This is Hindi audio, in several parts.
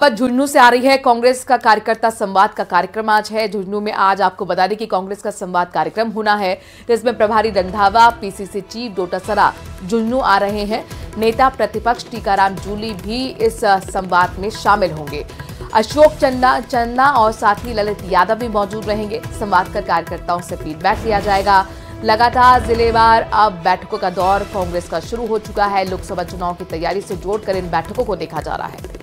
झुंझुनू से आ रही है कांग्रेस का कार्यकर्ता संवाद का कार्यक्रम आज है। झुंझुनू में आज आपको बता दें कि कांग्रेस का संवाद कार्यक्रम होना है, जिसमें प्रभारी रंधावा, पीसीसी चीफ डोटासरा झुंझुनू आ रहे हैं। नेता प्रतिपक्ष टीकाराम जूली भी इस संवाद में शामिल होंगे। अशोक चंदा और साथ ही ललित यादव भी मौजूद रहेंगे। संवाद कर कार्यकर्ताओं से फीडबैक लिया जाएगा। लगातार जिलेवार अब बैठकों का दौर कांग्रेस का शुरू हो चुका है। लोकसभा चुनाव की तैयारी से जोड़कर इन बैठकों को देखा जा रहा है।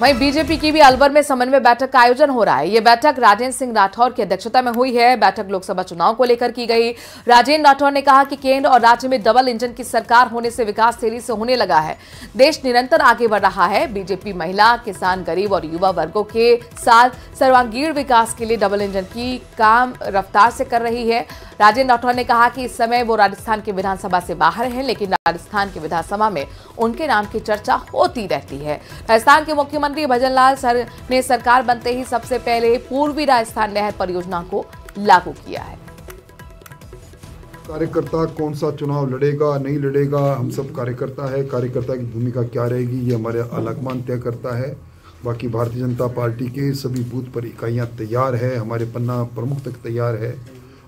वहीं बीजेपी की भी अलवर में समन्वय बैठक का आयोजन हो रहा है। यह बैठक राजेंद्र सिंह राठौर की अध्यक्षता में हुई है। बैठक लोकसभा चुनाव को लेकर की गई। राजेंद्र राठौर ने कहा कि केंद्र और राज्य में डबल इंजन की सरकार होने से विकास तेजी से होने लगा है। देश निरंतर आगे बढ़ रहा है। बीजेपी महिला, किसान, गरीब और युवा वर्गों के साथ सर्वांगीण विकास के लिए डबल इंजन की काम रफ्तार से कर रही है। राजेंद्र राठौर ने कहा कि इस समय वो राजस्थान की विधानसभा से बाहर हैं, लेकिन राजस्थान की विधानसभा में उनके नाम की चर्चा होती रहती है। राजस्थान के मुख्यमंत्री भजनलाल सर ने सरकार बनते ही सबसे पहले पूर्वी राजस्थान नहर परियोजना को लागू किया है। कार्यकर्ता कौन सा चुनाव लड़ेगा नहीं लड़ेगा, हम सब कार्यकर्ता है। कार्यकर्ता की भूमिका क्या रहेगी ये हमारे आलाकमान तय करता है। बाकी भारतीय जनता पार्टी के सभी बूथ पर इकाइयाँ तैयार है, हमारे पन्ना प्रमुख तक तैयार है।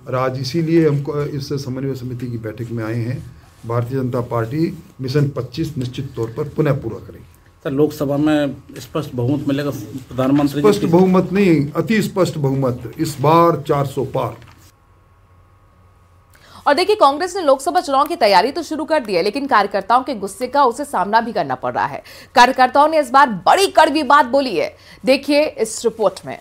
और आज इसीलिए हमको इस समन्वय समिति की बैठक में आए हैं। भारतीय जनता पार्टी मिशन 25 निश्चित तौर पर पुनः पूरा करेगी। सर, लोकसभा में स्पष्ट बहुमत मिलेगा? प्रधानमंत्री स्पष्ट बहुमत नहीं, अति स्पष्ट बहुमत, इस बार 400 पार। और देखिए, कांग्रेस ने लोकसभा चुनाव की तैयारी तो शुरू कर दी है, लेकिन कार्यकर्ताओं के गुस्से का उसे सामना भी करना पड़ रहा है। कार्यकर्ताओं ने इस बार बड़ी कड़वी बात बोली है। देखिए इस रिपोर्ट में।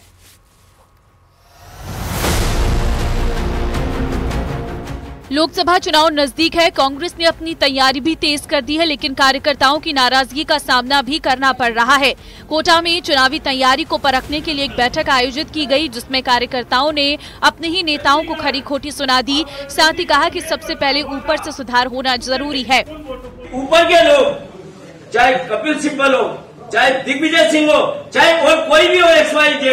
लोकसभा चुनाव नजदीक है। कांग्रेस ने अपनी तैयारी भी तेज कर दी है, लेकिन कार्यकर्ताओं की नाराजगी का सामना भी करना पड़ रहा है। कोटा में चुनावी तैयारी को परखने के लिए एक बैठक आयोजित की गई, जिसमें कार्यकर्ताओं ने अपने ही नेताओं को खरी खोटी सुना दी। साथ ही कहा कि सबसे पहले ऊपर से सुधार होना जरूरी है। ऊपर के लोग, चाहे कपिल सिब्बल हो, चाहे दिग्विजय सिंह हो, चाहे और कोई भी हो, XYZ,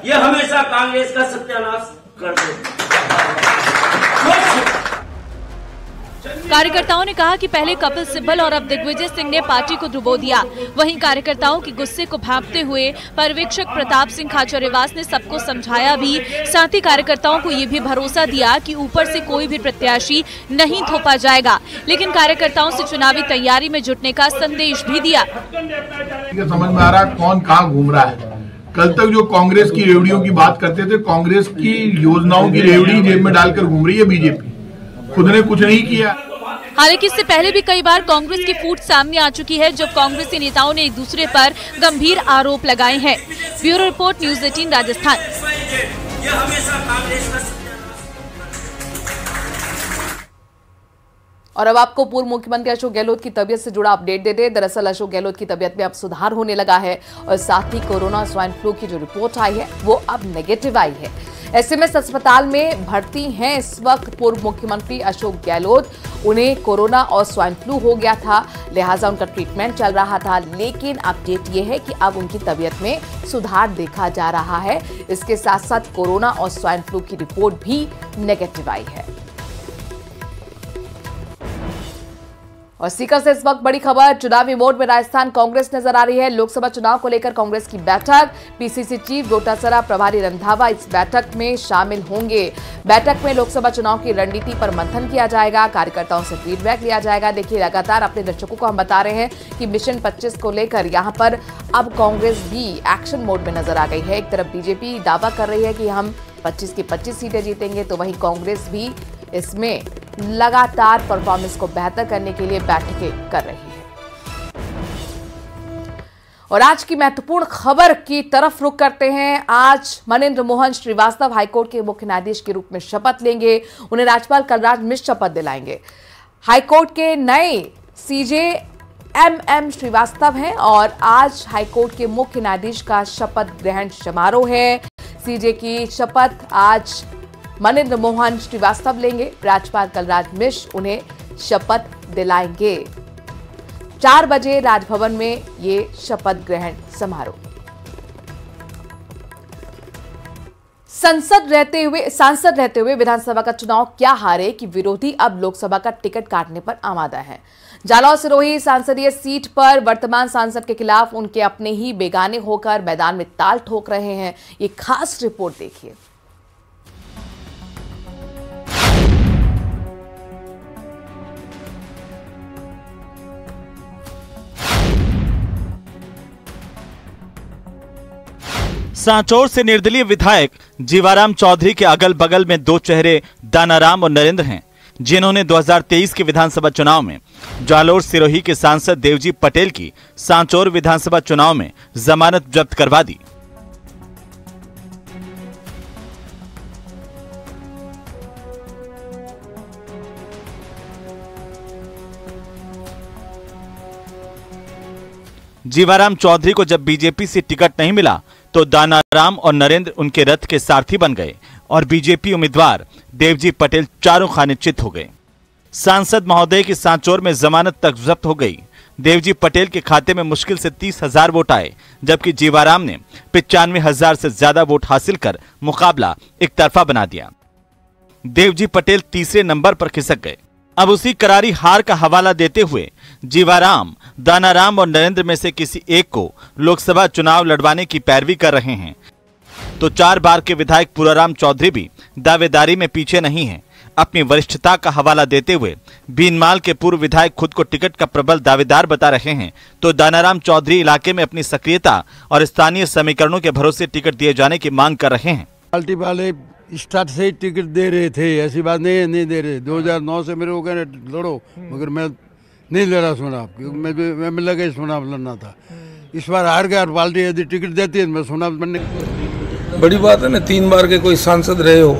ये हमेशा कांग्रेस का सत्यानाश कर दे। कार्यकर्ताओं ने कहा कि पहले कपिल सिब्बल और अब दिग्विजय सिंह ने पार्टी को डुबो दिया। वहीं कार्यकर्ताओं के गुस्से को भांपते हुए पर्यवेक्षक प्रताप सिंह खाचरियावास ने सबको समझाया भी। साथ ही कार्यकर्ताओं को ये भी भरोसा दिया कि ऊपर से कोई भी प्रत्याशी नहीं थोपा जाएगा, लेकिन कार्यकर्ताओं से चुनावी तैयारी में जुटने का संदेश भी दिया। समझ में आ रहा कौन कहाँ घूम रहा है। कल तक जो कांग्रेस की रेवड़ियों की बात करते थे, कांग्रेस की योजनाओं की रेवड़ी जेब में डालकर घूम रही है बीजेपी। खुद ने कुछ नहीं किया। हालांकि इससे पहले भी कई बार कांग्रेस की फूट सामने आ चुकी है, जब कांग्रेसी नेताओं ने एक दूसरे पर गंभीर आरोप लगाए हैं। Bureau report, news 18 Rajasthan. और अब आपको पूर्व मुख्यमंत्री अशोक गहलोत की तबीयत से जुड़ा अपडेट दे दे। दरअसल अशोक गहलोत की तबीयत में अब सुधार होने लगा है और साथ ही कोरोना स्वाइन फ्लू की जो रिपोर्ट आई है वो अब नेगेटिव आई है। एसएमएस अस्पताल में भर्ती हैं इस वक्त पूर्व मुख्यमंत्री अशोक गहलोत। उन्हें कोरोना और स्वाइन फ्लू हो गया था, लिहाजा उनका ट्रीटमेंट चल रहा था, लेकिन अपडेट ये है कि अब उनकी तबीयत में सुधार देखा जा रहा है। इसके साथ साथ कोरोना और स्वाइन फ्लू की रिपोर्ट भी नेगेटिव आई है। और सीकर से इस वक्त बड़ी खबर, चुनावी मोड में राजस्थान कांग्रेस नजर आ रही है। लोकसभा चुनाव को लेकर कांग्रेस की बैठक, पीसीसी चीफ डोटासरा, प्रभारी रंधावा इस बैठक में शामिल होंगे। बैठक में लोकसभा चुनाव की रणनीति पर मंथन किया जाएगा, कार्यकर्ताओं से फीडबैक लिया जाएगा। देखिए, लगातार अपने दर्शकों को हम बता रहे हैं कि मिशन 25 को लेकर यहां पर अब कांग्रेस भी एक्शन मोड में नजर आ गई है। एक तरफ बीजेपी दावा कर रही है कि हम 25 की 25 सीटें जीतेंगे, तो वहीं कांग्रेस भी इसमें लगातार परफॉर्मेंस को बेहतर करने के लिए बैठकें कर रही है। और आज की महत्वपूर्ण खबर की तरफ रुख करते हैं। आज मनेंद्र मोहन श्रीवास्तव हाईकोर्ट के मुख्य न्यायाधीश के रूप में शपथ लेंगे। उन्हें राज्यपाल कलराज मिश्र शपथ दिलाएंगे। हाईकोर्ट के नए सीजे MM श्रीवास्तव हैं और आज हाईकोर्ट के मुख्य न्यायाधीश का शपथ ग्रहण समारोह है। सीजे की शपथ आज मनेंद्र मोहन श्रीवास्तव लेंगे। राज्यपाल कलराज मिश्र उन्हें शपथ दिलाएंगे। 4 बजे राजभवन में ये शपथ ग्रहण समारोह। सांसद रहते हुए विधानसभा का चुनाव क्या हारे कि विरोधी अब लोकसभा का टिकट काटने पर आमादा है। जालौर सिरोही संसदीय सीट पर वर्तमान सांसद के खिलाफ उनके अपने ही बेगाने होकर मैदान में ताल ठोक रहे हैं। ये खास रिपोर्ट देखिए। सांचौर से निर्दलीय विधायक जीवाराम चौधरी के अगल बगल में दो चेहरे दानाराम और नरेंद्र हैं, जिन्होंने 2023 के विधानसभा चुनाव में जालौर सिरोही के सांसद देवजी पटेल की सांचौर विधानसभा चुनाव में जमानत जब्त करवा दी। जीवाराम चौधरी को जब बीजेपी से टिकट नहीं मिला तो दानाराम और नरेंद्र उनके रथ के सारथी बन गए और बीजेपी उम्मीदवार देवजी पटेल चारों खाने चित हो गए। सांसद महोदय की सांचौर में जमानत तक जब्त हो गई। देवजी पटेल के खाते में मुश्किल से 30,000 वोट आए, जबकि जीवाराम ने 95,000 से ज्यादा वोट हासिल कर मुकाबला एक तरफा बना दिया। देवजी पटेल तीसरे नंबर पर खिसक गए। अब उसी करारी हार का हवाला देते हुए जीवाराम, दानाराम और नरेंद्र में से किसी एक को लोकसभा चुनाव लड़वाने की पैरवी कर रहे हैं, तो 4 बार के विधायक पुराराम चौधरी भी दावेदारी में पीछे नहीं हैं। अपनी वरिष्ठता का हवाला देते हुए बीनमाल के पूर्व विधायक खुद को टिकट का प्रबल दावेदार बता रहे हैं, तो दानाराम चौधरी इलाके में अपनी सक्रियता और स्थानीय समीकरणों के भरोसे टिकट दिए जाने की मांग कर रहे हैं। पार्टी वाले स्टार्ट से ही टिकट दे रहे थे, ऐसी बात नहीं दे रहे। 2009 से मेरे को कह रहे लड़ो, मगर मैं नहीं लड़ा चुनाव, क्योंकि मैं लगा चुनाव लड़ना था। इस बार हार गया और पार्टी यदि टिकट देती है मैं चुनाव बनने। बड़ी बात है ना, 3 बार के कोई सांसद रहे हो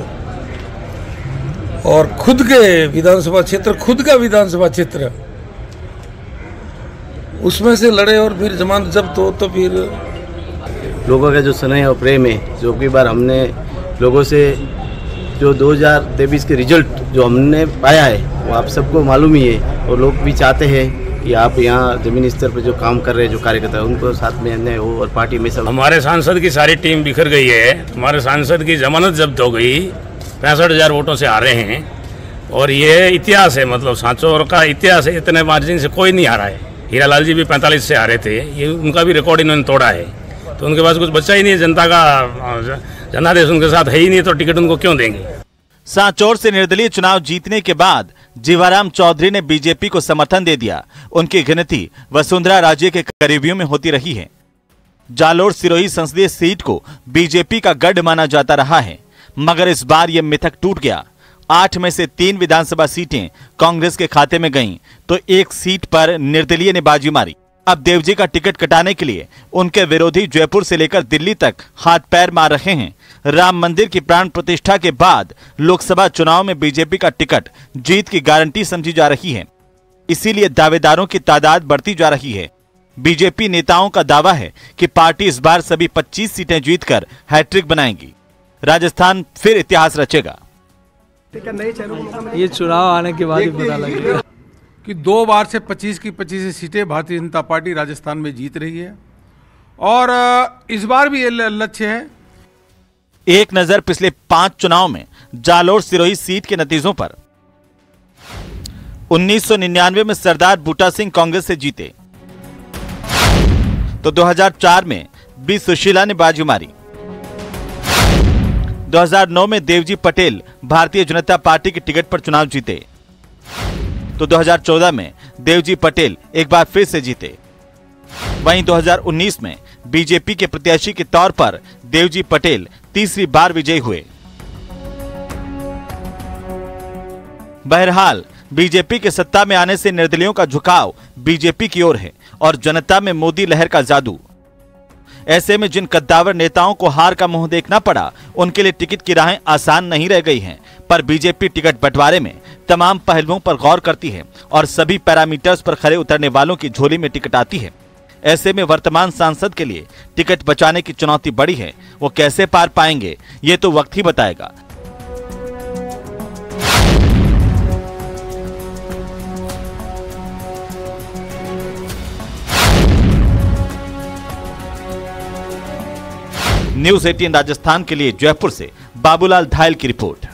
और खुद के विधानसभा क्षेत्र, खुद का विधानसभा क्षेत्र, उसमें से लड़े और फिर जमानत जब्त हो, तो फिर लोगों का जो स्नेह और प्रेम है, जो कई बार हमने लोगों से जो 2023 के रिजल्ट जो हमने पाया है वो आप सबको मालूम ही है, और लोग भी चाहते हैं कि आप यहाँ जमीनी स्तर पर जो काम कर रहे हैं, जो कार्यकर्ता उनको साथ में अन्याय हो और पार्टी में सब। हमारे सांसद की सारी टीम बिखर गई है, हमारे सांसद की जमानत जब्त हो गई, 65,000 वोटों से हारे हैं, और ये इतिहास है, मतलब सांचौर का इतिहास है। इतने मार्जिन से कोई नहीं हारा है। हीरालाल जी भी 45 से हारे थे, ये उनका भी रिकॉर्ड इन्होंने तोड़ा है। तो उनके पास कुछ बचा ही नहीं है, जनता का जनादेश उनके साथ है ही नहीं, तो टिकट उनको क्यों देंगे। सांचौर से निर्दलीय चुनाव जीतने के बाद जीवाराम चौधरी ने बीजेपी को समर्थन दे दिया। उनकी गिनती वसुंधरा राजे के करीबियों में होती रही है। जालौर सिरोही संसदीय सीट को बीजेपी का गढ़ माना जाता रहा है, मगर इस बार यह मिथक टूट गया। 8 में से 3 विधानसभा सीटें कांग्रेस के खाते में गईं, तो 1 सीट पर निर्दलीय ने बाजी मारी। अब देवजी का टिकट कटाने के लिए उनके विरोधी जयपुर से लेकर दिल्ली तक हाथ पैर मार रहे हैं। राम मंदिर की प्राण प्रतिष्ठा के बाद लोकसभा चुनाव में बीजेपी का टिकट जीत की गारंटी समझी जा रही है, इसीलिए दावेदारों की तादाद बढ़ती जा रही है। बीजेपी नेताओं का दावा है कि पार्टी इस बार सभी 25 सीटें जीतकर हैट्रिक बनाएगी। राजस्थान फिर इतिहास रचेगा। ये चुनाव आने के बाद ही पता लगेगा कि 2 बार से 25 की 25 सीटें भारतीय जनता पार्टी राजस्थान में जीत रही है, और इस बार भी ये लक्ष्य है। एक नजर पिछले 5 चुनाव में जालौर सिरोही सीट के नतीजों पर। 1999 में सरदार बूटा सिंह कांग्रेस से जीते, तो 2004 में बी सुशीला ने बाजी मारी। 2009 में देवजी पटेल भारतीय जनता पार्टी की टिकट पर चुनाव जीते, तो 2014 में देवजी पटेल एक बार फिर से जीते। वहीं 2019 में बीजेपी के प्रत्याशी के तौर पर देवजी पटेल तीसरी बार विजयी हुए। बहरहाल बीजेपी के सत्ता में आने से निर्दलियों का झुकाव बीजेपी की ओर है और जनता में मोदी लहर का जादू। ऐसे में जिन कद्दावर नेताओं को हार का मुंह देखना पड़ा, उनके लिए टिकट की राहें आसान नहीं रह गई हैं। पर बीजेपी टिकट बंटवारे में तमाम पहलुओं पर गौर करती है और सभी पैरामीटर्स पर खरे उतरने वालों की झोली में टिकट आती है। ऐसे में वर्तमान सांसद के लिए टिकट बचाने की चुनौती बड़ी है। वो कैसे पार पाएंगे, ये तो वक्त ही बताएगा। न्यूज़ 18 राजस्थान के लिए जयपुर से बाबूलाल धायल की रिपोर्ट।